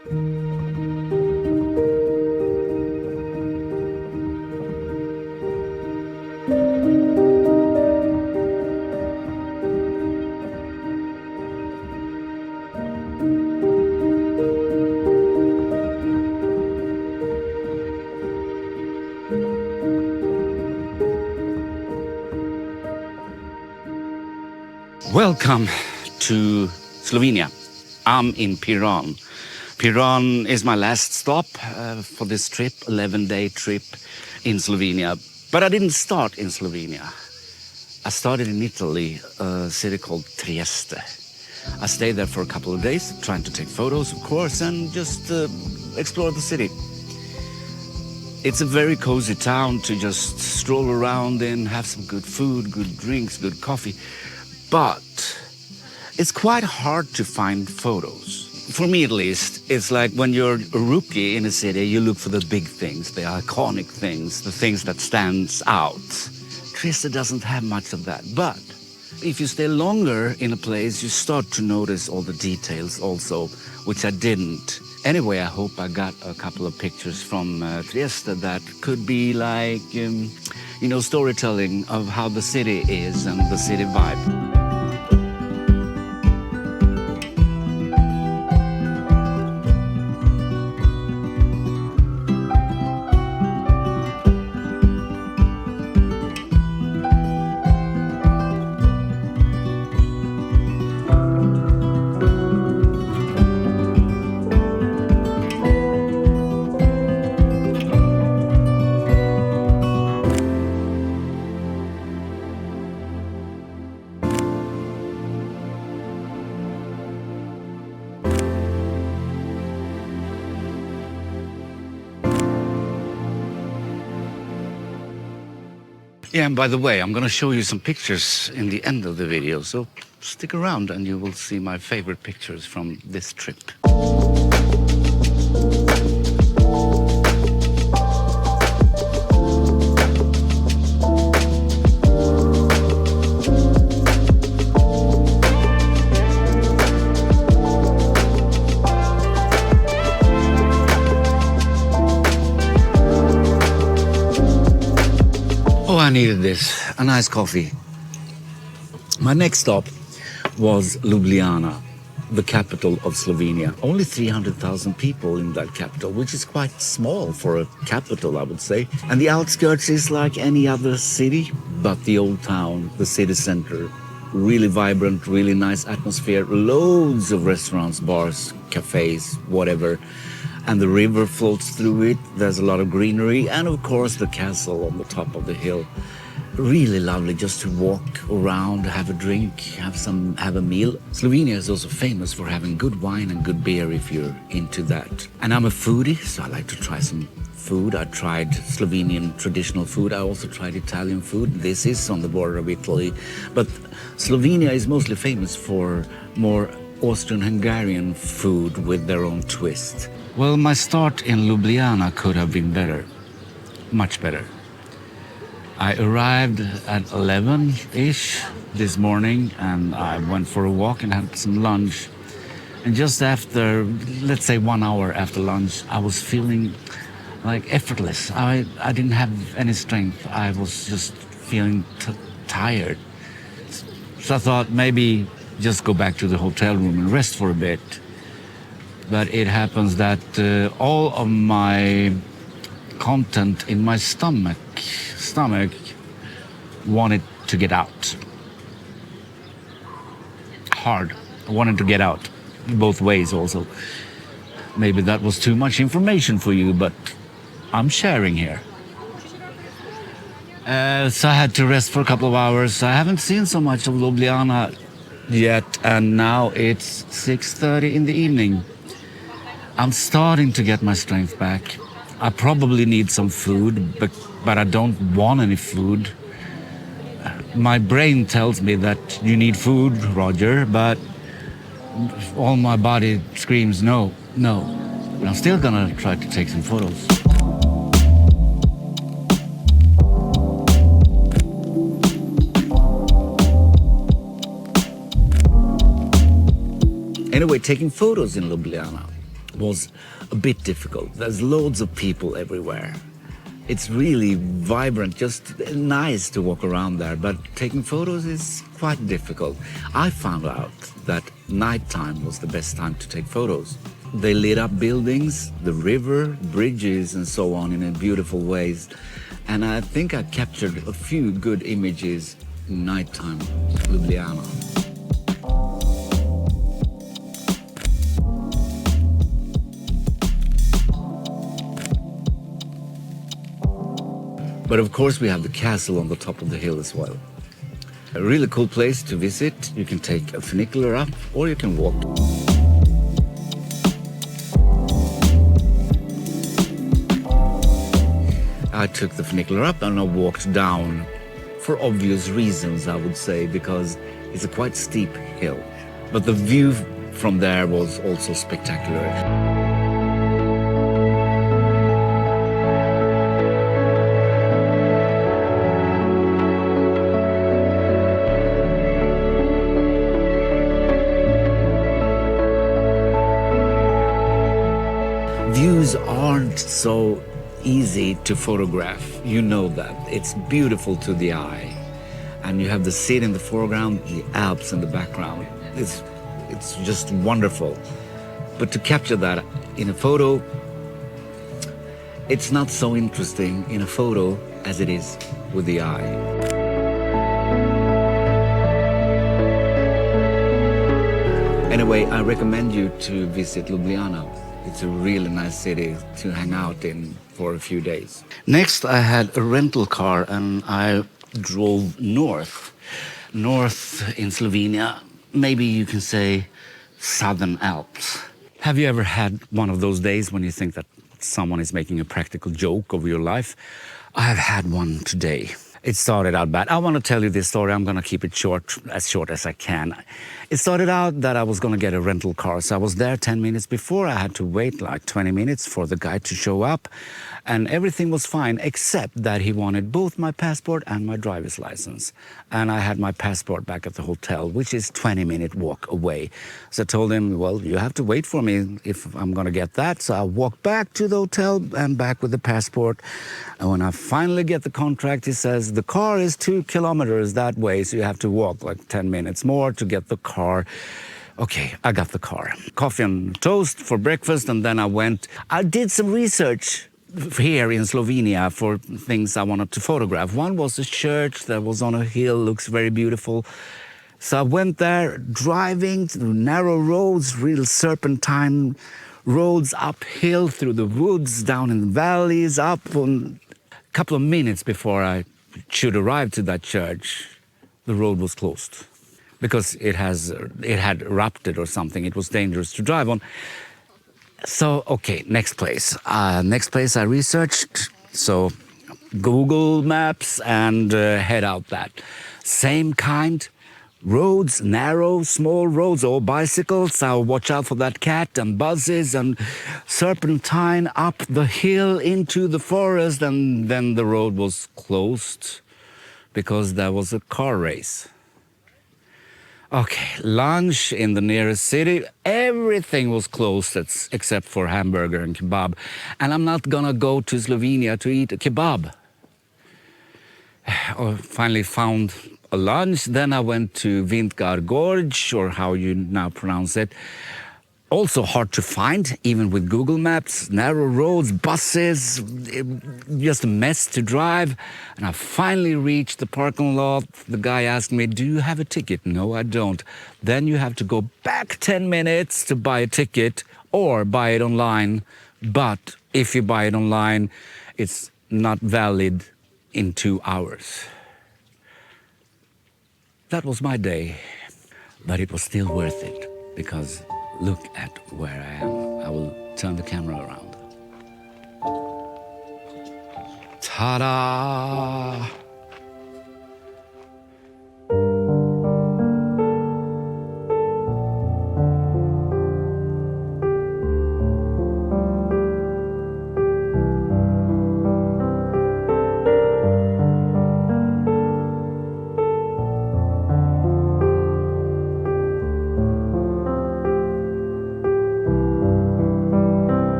Welcome to Slovenia. I'm in Piran. Piran is my last stop for this trip, 11-day trip in Slovenia. But I didn't start in Slovenia. I started in Italy, a city called Trieste. I stayed there for a couple of days, trying to take photos, of course, and just explore the city. It's a very cozy town to just stroll around in, have some good food, good drinks, good coffee. But it's quite hard to find photos. For me, at least, it's like when you're a rookie in a city, you look for the big things, the iconic things, the things that stands out. Trieste doesn't have much of that. But if you stay longer in a place, you start to notice all the details also, which I didn't. Anyway, I hope I got a couple of pictures from Trieste that could be like, storytelling of how the city is and the city vibe. Yeah, and by the way, I'm going to show you some pictures in the end of the video, so stick around and you will see my favorite pictures from this trip. Oh, I needed this, a nice coffee. My next stop was Ljubljana, the capital of Slovenia. Only 300,000 people in that capital, which is quite small for a capital, I would say. And the outskirts is like any other city, but the old town, the city center, really vibrant, really nice atmosphere, loads of restaurants, bars, cafes, whatever. And the river floats through it. There's a lot of greenery. And of course, the castle on the top of the hill. Really lovely just to walk around, have a drink, have a meal. Slovenia is also famous for having good wine and good beer if you're into that. And I'm a foodie, so I like to try some food. I tried Slovenian traditional food. I also tried Italian food. This is on the border of Italy. But Slovenia is mostly famous for more Austrian-Hungarian food with their own twist. Well, my start in Ljubljana could have been better, much better. I arrived at 11-ish this morning and I went for a walk and had some lunch. And just after, let's say 1 hour after lunch, I was feeling like effortless. I didn't have any strength. I was just feeling tired. So I thought maybe just go back to the hotel room and rest for a bit. But it happens that all of my content in my stomach wanted to get out. Hard. I wanted to get out. Both ways also. Maybe that was too much information for you, but I'm sharing here. So I had to rest for a couple of hours. I haven't seen so much of Ljubljana yet, and now it's 6:30 in the evening. I'm starting to get my strength back. I probably need some food, but I don't want any food. My brain tells me that you need food, Roger, but all my body screams no, no. But I'm still gonna try to take some photos. Anyway, taking photos in Ljubljana was a bit difficult. There's loads of people everywhere. It's really vibrant, just nice to walk around there, but taking photos is quite difficult. I found out that nighttime was the best time to take photos. They lit up buildings, the river, bridges, and so on in beautiful ways. And I think I captured a few good images in nighttime, Ljubljana. But of course we have the castle on the top of the hill as well. A really cool place to visit. You can take a funicular up or you can walk. I took the funicular up and I walked down for obvious reasons, I would say, because it's a quite steep hill. But the view from there was also spectacular. Views aren't so easy to photograph. You know that. It's beautiful to the eye. And you have the city in the foreground, the Alps in the background. It's just wonderful. But to capture that in a photo, it's not so interesting in a photo as it is with the eye. Anyway, I recommend you to visit Ljubljana. It's a really nice city to hang out in for a few days. Next, I had a rental car and I drove north in Slovenia. Maybe you can say southern Alps. Have you ever had one of those days when you think that someone is making a practical joke of your life? I have had one today. It started out bad. I want to tell you this story. I'm going to keep it short as I can. It started out that I was going to get a rental car. So I was there 10 minutes before. I had to wait like 20 minutes for the guy to show up. And everything was fine, except that he wanted both my passport and my driver's license. And I had my passport back at the hotel, which is 20-minute walk away. So I told him, well, you have to wait for me if I'm going to get that. So I walked back to the hotel and back with the passport. And when I finally get the contract, he says, the car is 2 kilometers that way, so you have to walk like 10 minutes more to get the car. Okay, I got the car. Coffee and toast for breakfast, and then I did some research here in Slovenia for things I wanted to photograph. One was a church that was on a hill, looks very beautiful. So I went there, driving through narrow roads, real serpentine roads, uphill through the woods, down in the valleys, up. On a couple of minutes before I should arrive to that church, the road was closed because it had erupted or something. It was dangerous to drive on. So, okay, next place. I researched, so Google Maps and head out that. Same kind, roads, narrow, small roads, all bicycles. So watch out for that cat and buses and serpentine up the hill into the forest. And then the road was closed because there was a car race. Okay, lunch in the nearest city, everything was closed except for hamburger and kebab. And I'm not gonna go to Slovenia to eat a kebab. I finally found a lunch, then I went to Vintgar Gorge, or how you now pronounce it. Also hard to find, even with Google Maps, narrow roads, buses, just a mess to drive. And I finally reached the parking lot. The guy asked me, do you have a ticket? No, I don't. Then you have to go back 10 minutes to buy a ticket or buy it online. But if you buy it online, it's not valid in 2 hours. That was my day, but it was still worth it because look at where I am. I will turn the camera around. Ta-da!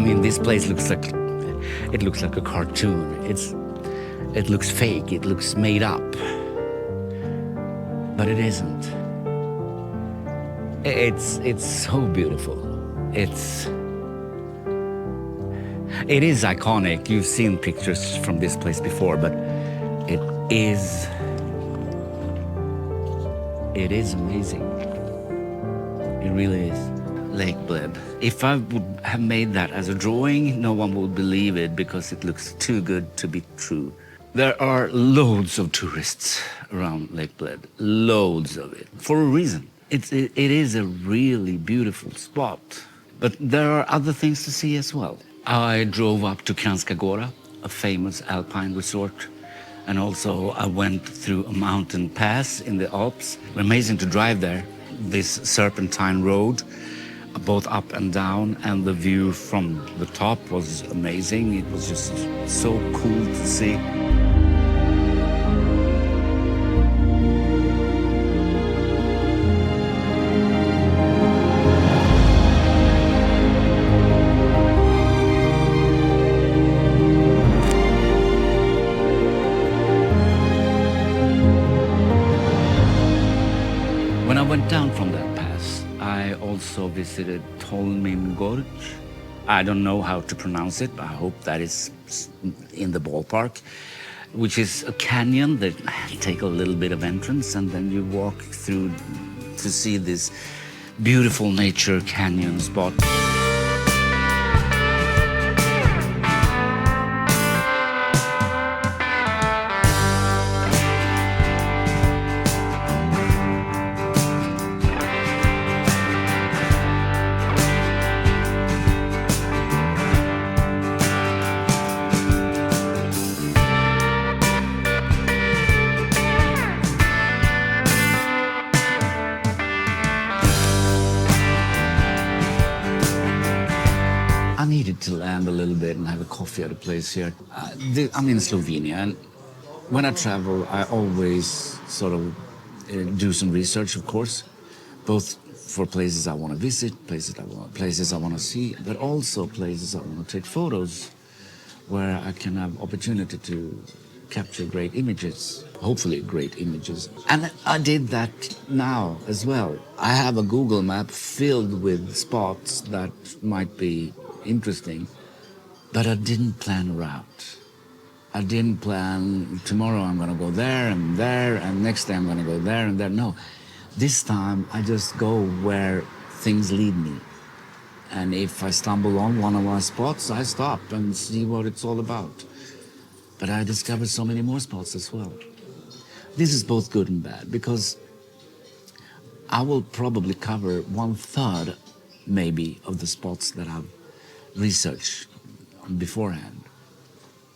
mean, this place looks like a cartoon. It looks fake. It looks made up, but it isn't. It's so beautiful. It is iconic. You've seen pictures from this place before, but it is amazing. It really is. Lake Bled. If I would have made that as a drawing, no one would believe it because it looks too good to be true. There are loads of tourists around Lake Bled, loads of it, for a reason. It is a really beautiful spot, but there are other things to see as well. I drove up to Kranjska Gora, a famous alpine resort, and also I went through a mountain pass in the Alps. Amazing to drive there, this serpentine road, both up and down, and the view from the top was amazing. It was just so cool to see. When I went down from that pass, I also visited Tolmin Gorge. I don't know how to pronounce it, but I hope that is in the ballpark, which is a canyon that take a little bit of entrance, and then you walk through to see this beautiful nature canyon spot. I needed to land a little bit and have a coffee at a place here. I'm in Slovenia, and when I travel, I always sort of do some research, of course, both for places I want to visit, places I want to see, but also places I want to take photos where I can have opportunity to capture great images, hopefully great images. And I did that now as well. I have a Google map filled with spots that might be interesting, but I didn't plan a route. I didn't plan tomorrow I'm going to go there, and next day I'm going to go there and there. No, this time I just go where things lead me. And if I stumble on one of my spots, I stop and see what it's all about. But I discovered so many more spots as well. This is both good and bad, because I will probably cover 1/3, maybe, of the spots that I've researched beforehand.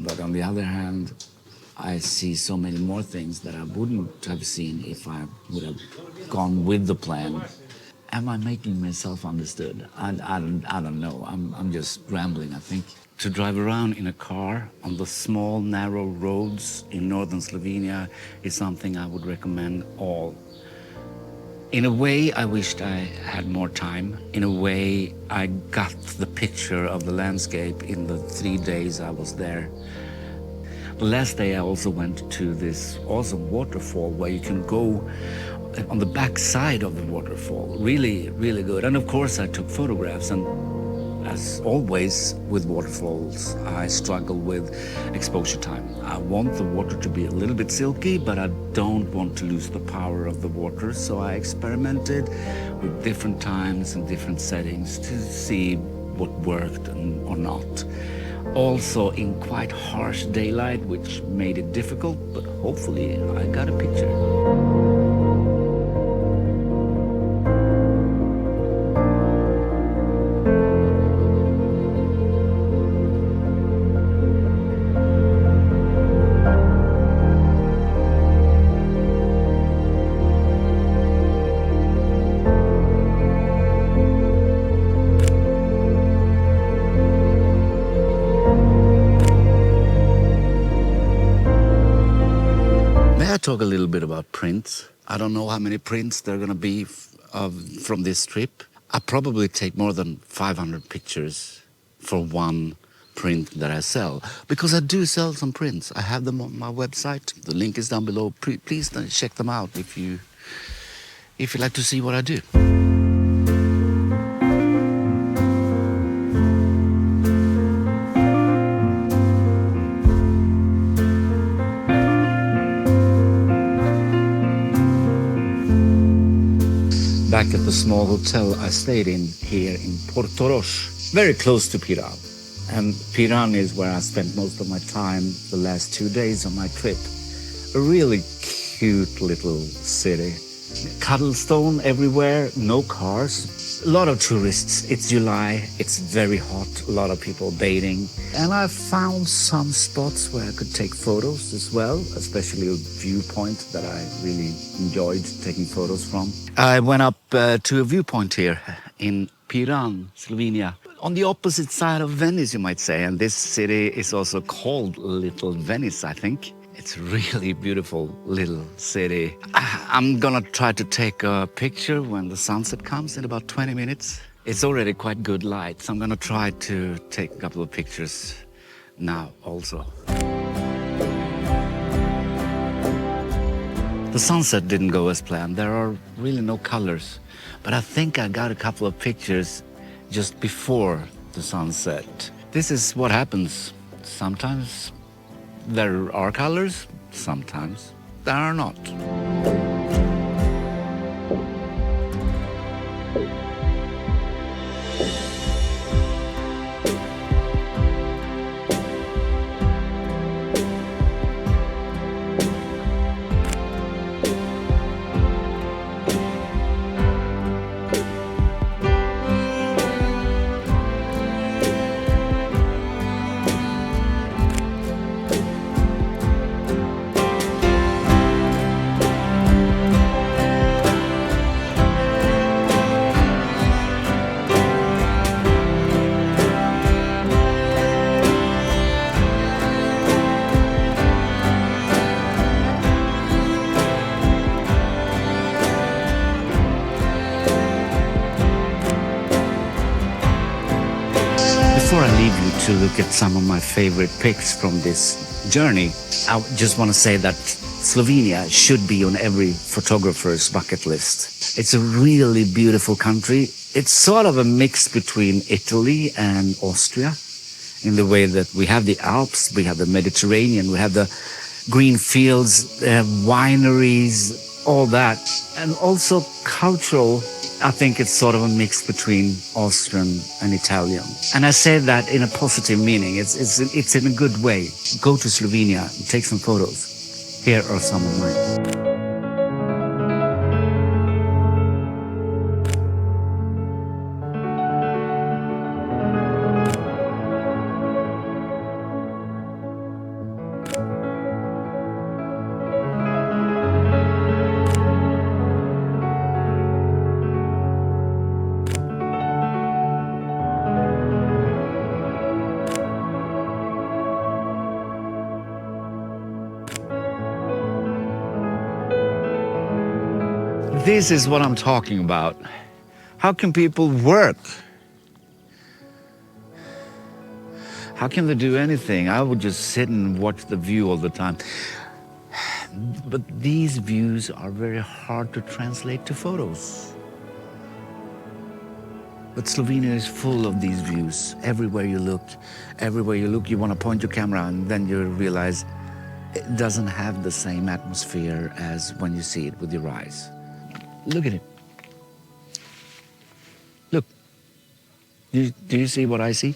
But on the other hand, I see so many more things that I wouldn't have seen if I would have gone with the plan. Am I making myself understood? I don't know. I'm just rambling, I think. To drive around in a car on the small, narrow roads in northern Slovenia is something I would recommend all. In a way, I wished I had more time. In a way, I got the picture of the landscape in the 3 days I was there. The last day, I also went to this awesome waterfall where you can go on the back side of the waterfall. Really, really good. And of course, I took photographs, and as always with waterfalls, I struggle with exposure time. I want the water to be a little bit silky, but I don't want to lose the power of the water. So I experimented with different times and different settings to see what worked or not. Also in quite harsh daylight, which made it difficult, but hopefully I got a picture. Talk a little bit about prints. I don't know how many prints there are going to be from this trip. I probably take more than 500 pictures for one print that I sell, because I do sell some prints. I have them on my website. The link is down below. Please check them out if you like to see what I do. Back at the small hotel I stayed in here in Portorož, very close to Piran. And Piran is where I spent most of my time the last 2 days of my trip. A really cute little city. Cobblestone everywhere, no cars. A lot of tourists. It's July, it's very hot, a lot of people bathing. And I found some spots where I could take photos as well, especially a viewpoint that I really enjoyed taking photos from. I went up to a viewpoint here in Piran, Slovenia. On the opposite side of Venice, you might say. And this city is also called Little Venice, I think. It's a really beautiful little city. I'm gonna try to take a picture when the sunset comes in about 20 minutes. It's already quite good light, so I'm gonna try to take a couple of pictures now also. The sunset didn't go as planned. There are really no colors, but I think I got a couple of pictures just before the sunset. This is what happens. Sometimes there are colors, sometimes there are not. Before I leave you to look at some of my favorite pics from this journey, I just want to say that Slovenia should be on every photographer's bucket list. It's a really beautiful country. It's sort of a mix between Italy and Austria in the way that we have the Alps, we have the Mediterranean, we have the green fields, wineries, all that. And also cultural, I think it's sort of a mix between Austrian and Italian. And I say that in a positive meaning. It's in a good way. Go to Slovenia and take some photos. Here are some of mine. This is what I'm talking about. How can people work? How can they do anything? I would just sit and watch the view all the time. But these views are very hard to translate to photos. But Slovenia is full of these views. Everywhere you look, you want to point your camera and then you realize it doesn't have the same atmosphere as when you see it with your eyes. Look at it. Look. Do you see what I see?